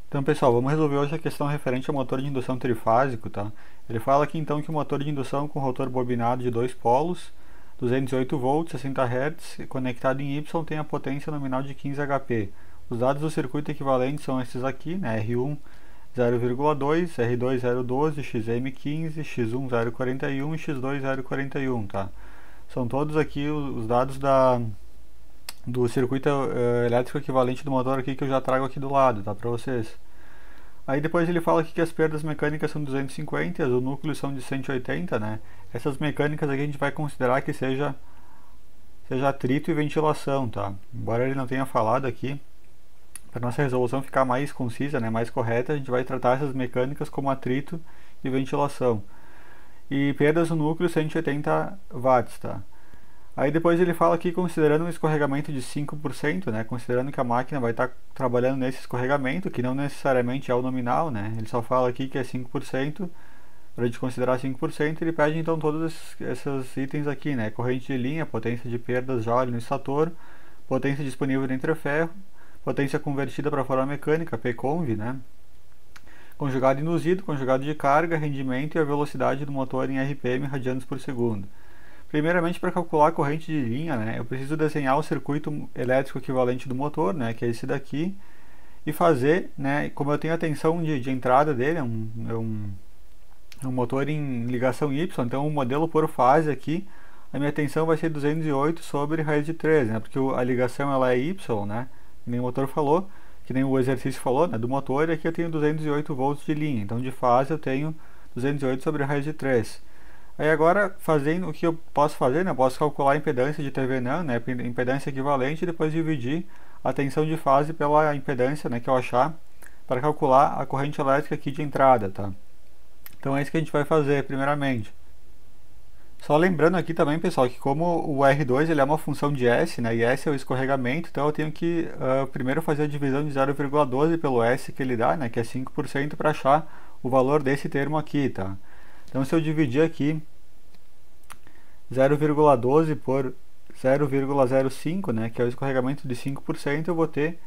Então, pessoal, vamos resolver hoje a questão referente ao motor de indução trifásico, tá? Ele fala aqui então que o motor de indução com rotor bobinado de dois polos, 208 volts, 60 Hz, conectado em Y, tem a potência nominal de 15 HP. Os dados do circuito equivalente são esses aqui, né? R1 0,2, R2 0,12, XM15, X1 0,41 e X2 0,41, tá? São todos aqui os dados do circuito elétrico equivalente do motor aqui que eu já trago aqui do lado, tá, para vocês. Aí depois ele fala aqui que as perdas mecânicas são 250, o núcleo são de 180, né? Essas mecânicas aqui a gente vai considerar que seja atrito e ventilação, tá? Embora ele não tenha falado aqui, para nossa resolução ficar mais concisa, né, mais correta, a gente vai tratar essas mecânicas como atrito e ventilação. E perdas no núcleo 180 watts, tá? Aí depois ele fala aqui considerando um escorregamento de 5%, né, considerando que a máquina vai estar trabalhando nesse escorregamento, que não necessariamente é o nominal, né, ele só fala aqui que é 5%, para a gente considerar 5%, ele pede então todos esses itens aqui, né, corrente de linha, potência de perdas Joule no estator, potência disponível no entreferro, potência convertida para forma mecânica, PConv, né, conjugado induzido, conjugado de carga, rendimento e a velocidade do motor em RPM, radianos por segundo. Primeiramente, para calcular a corrente de linha, né, eu preciso desenhar o circuito elétrico equivalente do motor, né, que é esse daqui, e fazer, né, como eu tenho a tensão de entrada dele, é um motor em ligação Y, então o modelo por fase aqui, a minha tensão vai ser 208 sobre raiz de 13, né, porque a ligação ela é Y, né, que nem o motor falou, que nem o exercício falou, né, do motor, e aqui eu tenho 208 volts de linha, então de fase eu tenho 208 sobre raiz de 3. Aí agora, fazendo o que eu posso fazer, né, eu posso calcular a impedância de Thevenin, né, impedância equivalente, e depois dividir a tensão de fase pela impedância, né, que eu achar, para calcular a corrente elétrica aqui de entrada, tá? Então é isso que a gente vai fazer, primeiramente. Só lembrando aqui também, pessoal, que como o R2 ele é uma função de S, né, e S é o escorregamento, então eu tenho que primeiro fazer a divisão de 0,12 pelo S que ele dá, né, que é 5%, para achar o valor desse termo aqui, tá? Então se eu dividir aqui 0,12 por 0,05, né, que é o escorregamento de 5%, eu vou ter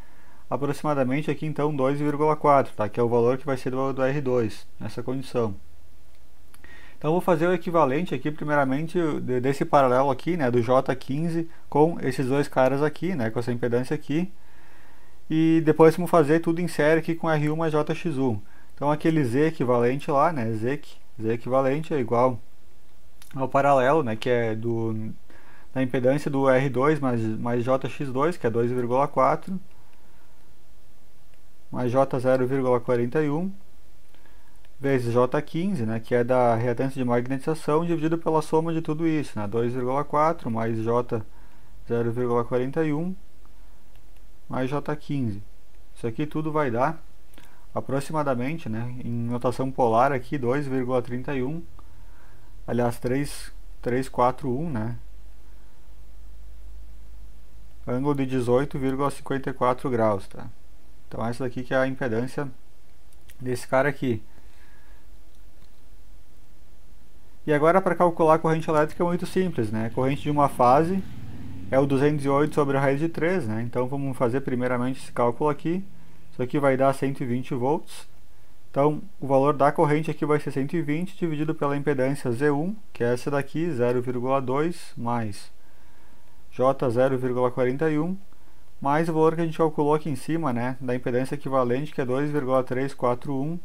aproximadamente aqui então 2,4, tá, que é o valor que vai ser do R2 nessa condição. Então eu vou fazer o equivalente aqui primeiramente desse paralelo aqui, né, do J15 com esses dois caras aqui, né, com essa impedância aqui, e depois vamos fazer tudo em série aqui com R1 mais JX1. Então aquele Z equivalente lá, né, Z equivalente é igual ao paralelo, né, que é da impedância do R2 mais JX2, que é 2,4, mais J 0,41, vezes J15, né, que é da reatância de magnetização, dividido pela soma de tudo isso, né, 2,4 mais J 0,41 mais J15. Isso aqui tudo vai dar aproximadamente, né, em notação polar aqui, 2,31, aliás, 341, né, ângulo de 18,54 graus, tá? Então essa daqui que é a impedância desse cara aqui. E agora para calcular a corrente elétrica é muito simples, né? A corrente de uma fase é o 208 sobre a raiz de 3, né? Então vamos fazer primeiramente esse cálculo aqui. Isso aqui vai dar 120 volts. Então o valor da corrente aqui vai ser 120 dividido pela impedância Z1, que é essa daqui, 0,2 mais J 0,41, mais o valor que a gente calculou aqui em cima, né, da impedância equivalente, que é 2,341,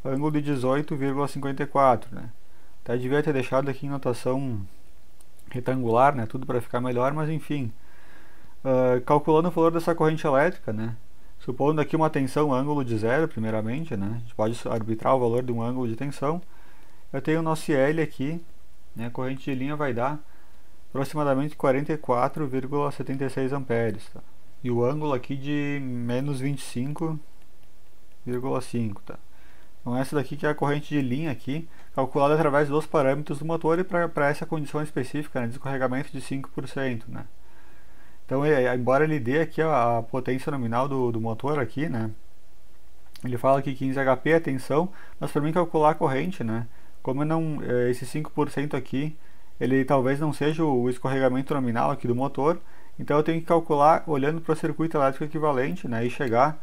ângulo de 18,54, né. Até devia ter deixado aqui em notação retangular, né, tudo para ficar melhor, mas enfim. Calculando o valor dessa corrente elétrica, né, supondo aqui uma tensão ângulo de zero, primeiramente, né, a gente pode arbitrar o valor de um ângulo de tensão. Eu tenho o nosso IL aqui, né, a corrente de linha vai dar aproximadamente 44,76 amperes, tá? E o ângulo aqui de menos 25,5, tá? Então essa daqui que é a corrente de linha aqui, calculada através dos parâmetros do motor e para essa condição específica, né, de escorregamento de 5%, né? Então, embora ele dê aqui a potência nominal do motor aqui, né, ele fala que 15 HP é a tensão, mas para mim calcular a corrente, né, como não, esse 5% aqui, ele talvez não seja o escorregamento nominal aqui do motor, então eu tenho que calcular olhando para o circuito elétrico equivalente, né, e chegar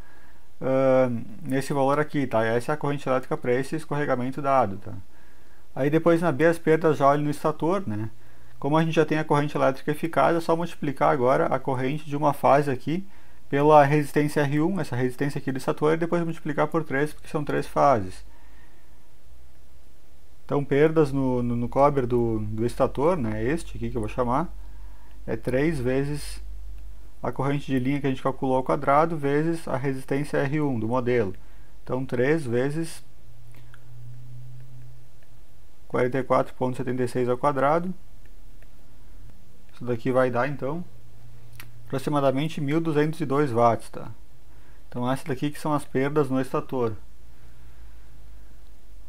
nesse valor aqui, tá? Essa é a corrente elétrica para esse escorregamento dado, tá? Aí depois na B as perdas já olho no estator, né? Como a gente já tem a corrente elétrica eficaz, é só multiplicar agora a corrente de uma fase aqui pela resistência R1, essa resistência aqui do estator, e depois multiplicar por 3, porque são 3 fases. Então perdas no cobre do estator, né? Este aqui que eu vou chamar, é 3 vezes a corrente de linha que a gente calculou ao quadrado, vezes a resistência R1 do modelo. Então 3 vezes 44,76 ao quadrado. Isso daqui vai dar então aproximadamente 1202 watts, tá? Então essa daqui que são as perdas no estator.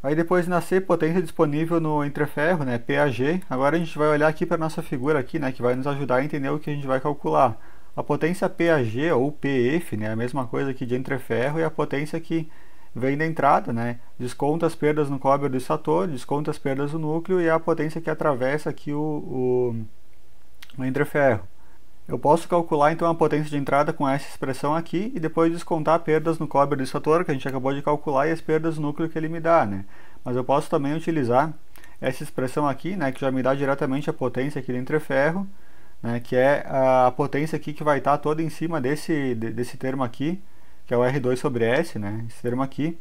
Aí depois na C, potência disponível no entreferro, né, PAG. Agora a gente vai olhar aqui para a nossa figura aqui, né, que vai nos ajudar a entender o que a gente vai calcular. A potência PAG ou PF, né, a mesma coisa aqui de entreferro, e a potência que vem da entrada, né, desconta as perdas no cobre do estator, desconta as perdas do núcleo, e a potência que atravessa aqui o entreferro. Eu posso calcular então a potência de entrada com essa expressão aqui e depois descontar perdas no cobre do estator, que a gente acabou de calcular, e as perdas no núcleo que ele me dá, né? Mas eu posso também utilizar essa expressão aqui, né, que já me dá diretamente a potência aqui do entreferro, né, que é a potência aqui que vai estar toda em cima desse termo aqui, que é o R2 sobre S, né, esse termo aqui.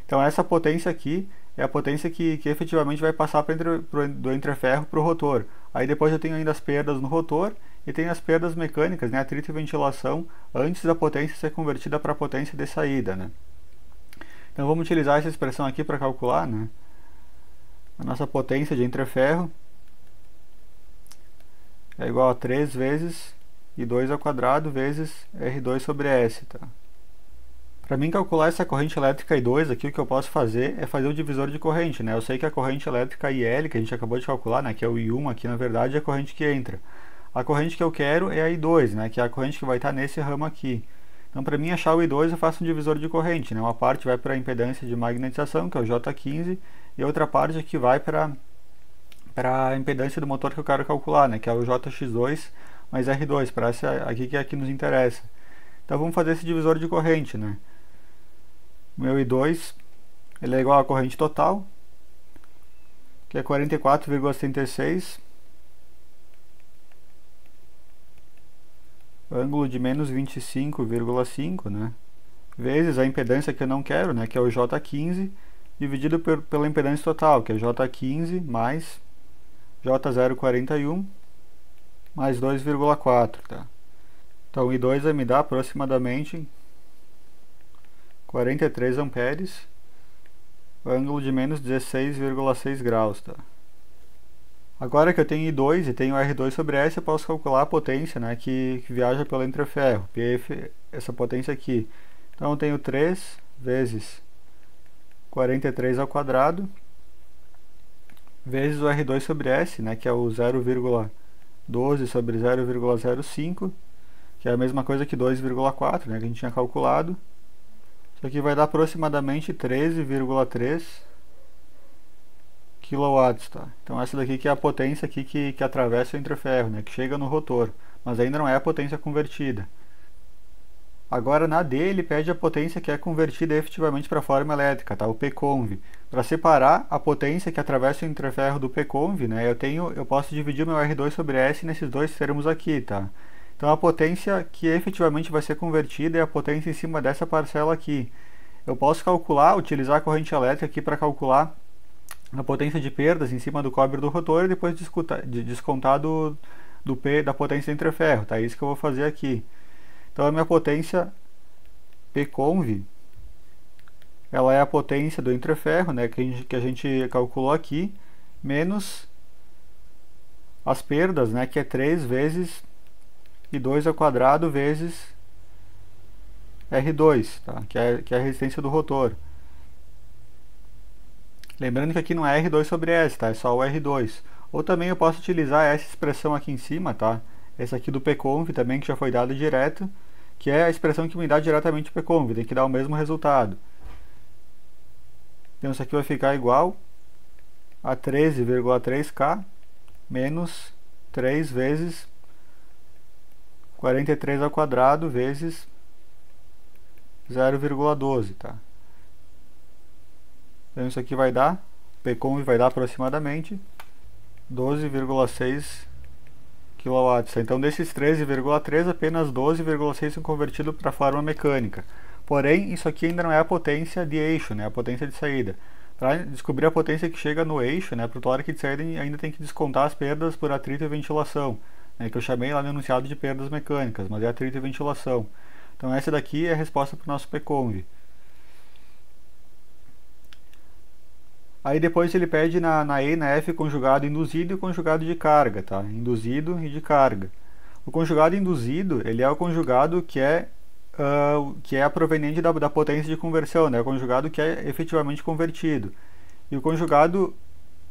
Então essa potência aqui é a potência que efetivamente vai passar do entreferro para o rotor. Aí depois eu tenho ainda as perdas no rotor e tenho as perdas mecânicas, né, atrito e ventilação, antes da potência ser convertida para a potência de saída, né. Então vamos utilizar essa expressão aqui para calcular, né, a nossa potência de entreferro é igual a 3 vezes I2 ao quadrado vezes R2 sobre S, tá? Para mim calcular essa corrente elétrica I2 aqui, o que eu posso fazer é fazer o divisor de corrente, né? Eu sei que a corrente elétrica IL, que a gente acabou de calcular, né, que é o I1 aqui, na verdade, é a corrente que entra. A corrente que eu quero é a I2, né, que é a corrente que vai estar nesse ramo aqui. Então, para mim achar o I2, eu faço um divisor de corrente, né? Uma parte vai para a impedância de magnetização, que é o J15, e outra parte aqui vai para a impedância do motor que eu quero calcular, né, que é o JX2 mais R2, para essa aqui que é a que nos interessa. Então vamos fazer esse divisor de corrente, né? O meu I2 ele é igual à corrente total, que é 44,76, ângulo de menos 25,5, né? Vezes a impedância que eu não quero, né, que é o J15, dividido pela impedância total, que é J15 mais J041 mais 2,4, tá? Então, o I2 vai me dar aproximadamente 43 amperes, ângulo de menos 16,6 graus, tá? Agora que eu tenho I2 e tenho R2 sobre S, eu posso calcular a potência, né, que viaja pelo entreferro, PF, essa potência aqui. Então, eu tenho 3 vezes 43 ao quadrado, vezes o R2 sobre S, né, que é o 0,12 sobre 0,05, que é a mesma coisa que 2,4, né, que a gente tinha calculado. Isso aqui vai dar aproximadamente 13,3 kW, tá? Então essa daqui que é a potência aqui que atravessa o entreferro, né, que chega no rotor, mas ainda não é a potência convertida. Agora na D ele pede a potência que é convertida efetivamente para a forma elétrica, tá? O PConv. Para separar a potência que atravessa o entreferro do PConv, né, eu posso dividir o meu R2 sobre S nesses dois termos aqui, tá? Então a potência que efetivamente vai ser convertida é a potência em cima dessa parcela aqui. Eu posso calcular, utilizar a corrente elétrica aqui para calcular a potência de perdas em cima do cobre do rotor e depois descontar da potência do entreferro, tá? É isso que eu vou fazer aqui. Então a minha potência PConv, ela é a potência do entreferro, né, que a gente calculou aqui, menos as perdas, né, que é 3 vezes I2 ao quadrado vezes R2, tá? que é a resistência do rotor. Lembrando que aqui não é R2 sobre S, tá? É só o R2. Ou também eu posso utilizar essa expressão aqui em cima, tá? Essa aqui do PConv também, que já foi dado direto, que é a expressão que me dá diretamente o PConv, tem que dar o mesmo resultado. Então isso aqui vai ficar igual a 13,3K menos 3 vezes 43 ao quadrado vezes 0,12, tá? Então isso aqui vai dar, Pconv vai dar aproximadamente 12,6 kW. Então desses 13,3, apenas 12,6 são convertidos para a forma mecânica. Porém, isso aqui ainda não é a potência de eixo, né? A potência de saída. Para descobrir a potência que chega no eixo, né, para o torque de saída, ainda tem que descontar as perdas por atrito e ventilação, né, que eu chamei lá no enunciado de perdas mecânicas, mas é atrito e ventilação. Então essa daqui é a resposta para o nosso Pconv. Aí depois ele pede na E e na F conjugado induzido e conjugado de carga, tá? Induzido e de carga. O conjugado induzido, ele é o conjugado que é a proveniente da potência de conversão, né? O conjugado que é efetivamente convertido. E o conjugado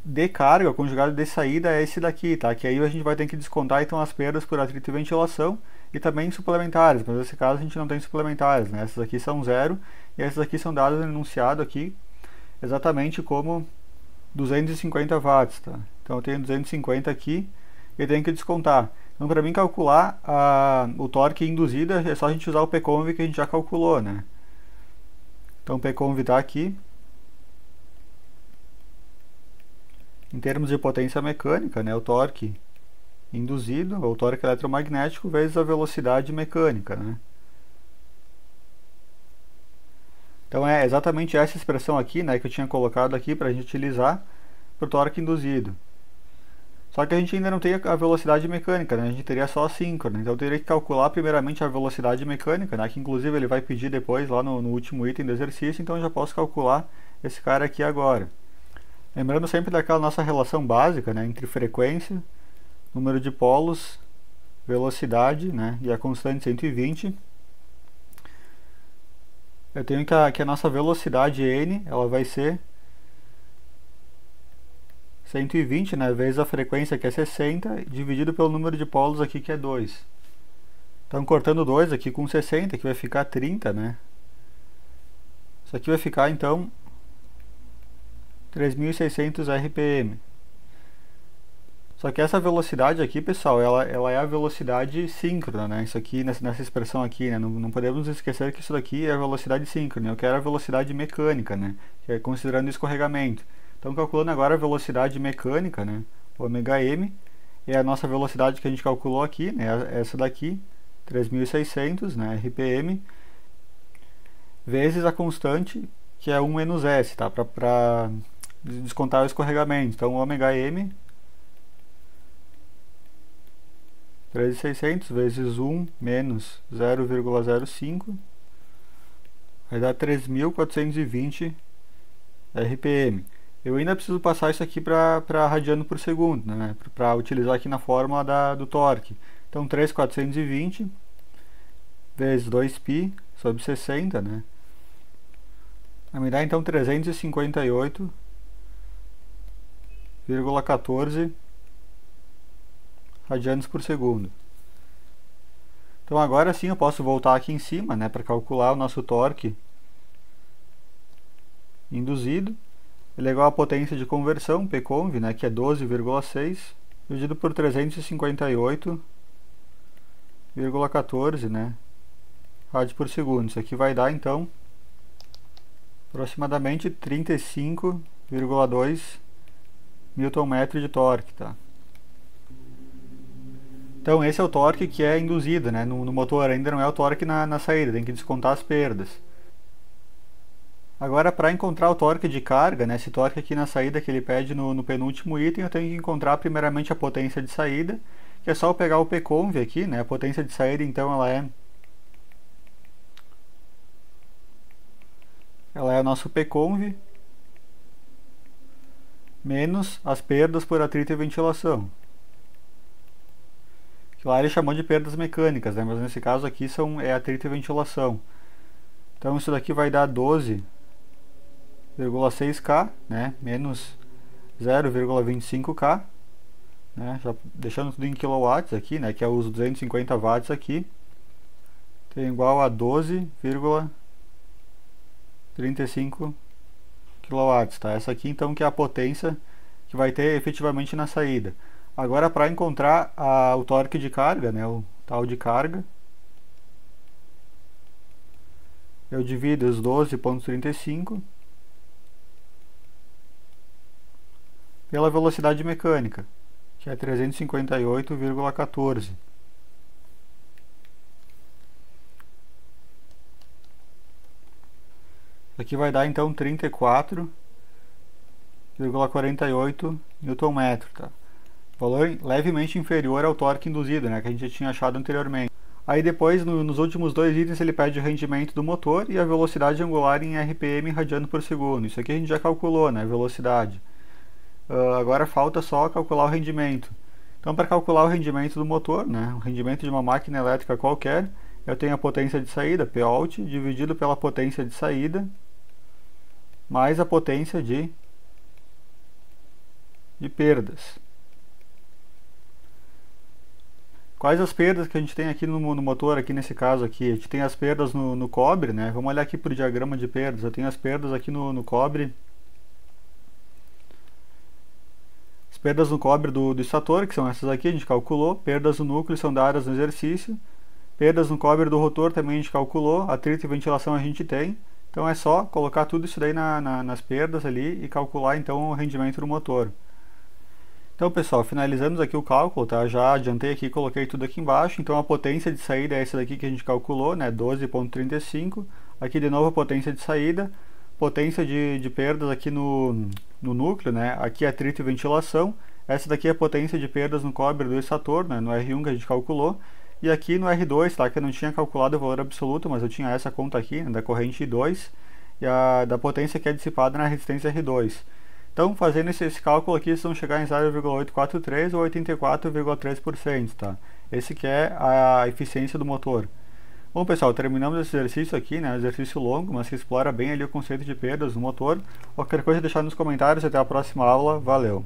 de carga, o conjugado de saída é esse daqui, tá? Que aí a gente vai ter que descontar então as perdas por atrito e ventilação e também suplementares, mas nesse caso a gente não tem suplementares, né? Essas aqui são zero e essas aqui são dadas no enunciado aqui exatamente como 250 watts, tá? Então eu tenho 250 aqui e tenho que descontar. Então para mim calcular o torque induzido é só a gente usar o Pconv que a gente já calculou, né? Então o Pconv está aqui. Em termos de potência mecânica, né, o torque induzido, ou torque eletromagnético, vezes a velocidade mecânica, né? Então é exatamente essa expressão aqui, né, que eu tinha colocado aqui para a gente utilizar para o torque induzido. Só que a gente ainda não tem a velocidade mecânica, né? A gente teria só a síncrona. Então eu teria que calcular primeiramente a velocidade mecânica, né? Que inclusive ele vai pedir depois lá no último item do exercício, então eu já posso calcular esse cara aqui agora. Lembrando sempre daquela nossa relação básica, né? Entre frequência, número de polos, velocidade, né? E a constante 120. Eu tenho que a nossa velocidade n, ela vai ser 120, né, vezes a frequência, que é 60, dividido pelo número de polos aqui, que é 2. Então, cortando 2 aqui com 60, que vai ficar 30, né? Isso aqui vai ficar, então, 3.600 RPM. Só que essa velocidade aqui, pessoal, ela é a velocidade síncrona, né? Isso aqui, nessa expressão aqui, né? Não podemos esquecer que isso daqui é a velocidade síncrona. Eu quero a velocidade mecânica, né? Que é considerando o escorregamento. Então, calculando agora a velocidade mecânica, né? ômega-m, é a nossa velocidade que a gente calculou aqui, né? Essa daqui, 3.600, né? RPM, vezes a constante, que é 1 menos S, tá? Para descontar o escorregamento. Então, ômega-m, 3.600 vezes 1 menos 0,05 vai dar 3.420 RPM. Eu ainda preciso passar isso aqui para radiano por segundo, né? Para utilizar aqui na fórmula do torque. Então 3.420 vezes 2π sobre 60, né? Vai me dar então 358,14 radianos por segundo. Então agora sim eu posso voltar aqui em cima, né, para calcular o nosso torque induzido. Ele é igual à potência de conversão, Pconv, né, que é 12,6, dividido por 358,14, né, rádios por segundo. Isso aqui vai dar então aproximadamente 35,2 Nm de torque, tá? Então esse é o torque que é induzido, né, no motor. Ainda não é o torque na saída, tem que descontar as perdas. Agora, para encontrar o torque de carga, né, esse torque aqui na saída que ele pede no penúltimo item, eu tenho que encontrar primeiramente a potência de saída, que é só eu pegar o Pconv aqui, né, a potência de saída então ela é o nosso Pconv menos as perdas por atrito e ventilação. Que lá ele chamou de perdas mecânicas, né, mas nesse caso aqui é atrito e ventilação. Então isso daqui vai dar 12,6K, né, menos 0,25K, né, já deixando tudo em kilowatts aqui, né, que é os 250 watts aqui, tem igual a 12,35 kW, tá? Essa aqui então que é a potência que vai ter efetivamente na saída. Agora para encontrar o torque de carga, né, o tal de carga, eu divido os 12,35 pela velocidade mecânica, que é 358,14. Aqui vai dar então 34,48 Nm, tá? Valor levemente inferior ao torque induzido, né, que a gente já tinha achado anteriormente. Aí depois, nos últimos dois itens, ele pede o rendimento do motor e a velocidade angular em RPM radiano por segundo. Isso aqui a gente já calculou, né, velocidade. Agora falta só calcular o rendimento. Então, para calcular o rendimento do motor, né, o rendimento de uma máquina elétrica qualquer, eu tenho a potência de saída, Pout, dividido pela potência de saída, mais a potência de perdas. Quais as perdas que a gente tem aqui no motor, aqui nesse caso aqui? A gente tem as perdas no cobre, né? Vamos olhar aqui para o diagrama de perdas. Eu tenho as perdas aqui no cobre. As perdas no cobre do estator, que são essas aqui, a gente calculou. Perdas no núcleo são dadas no exercício. Perdas no cobre do rotor também a gente calculou. Atrito e ventilação a gente tem. Então é só colocar tudo isso daí nas perdas ali e calcular então o rendimento do motor. Então, pessoal, finalizamos aqui o cálculo, tá? Já adiantei aqui, coloquei tudo aqui embaixo. Então, a potência de saída é essa daqui que a gente calculou, né? 12,35. Aqui, de novo, a potência de saída. Potência de perdas aqui no núcleo, né? Aqui, atrito e ventilação. Essa daqui é a potência de perdas no cobre do estator, né? No R1 que a gente calculou. E aqui no R2, tá? Que eu não tinha calculado o valor absoluto, mas eu tinha essa conta aqui, né? Da corrente I2. E da potência que é dissipada na resistência R2. Então, fazendo esse cálculo aqui, vocês vão chegar em 0,843 ou 84,3%, tá? Esse que é a eficiência do motor. Bom, pessoal, terminamos esse exercício aqui, né? Exercício longo, mas que explora bem ali o conceito de perdas no motor. Qualquer coisa, deixar nos comentários. Até a próxima aula. Valeu!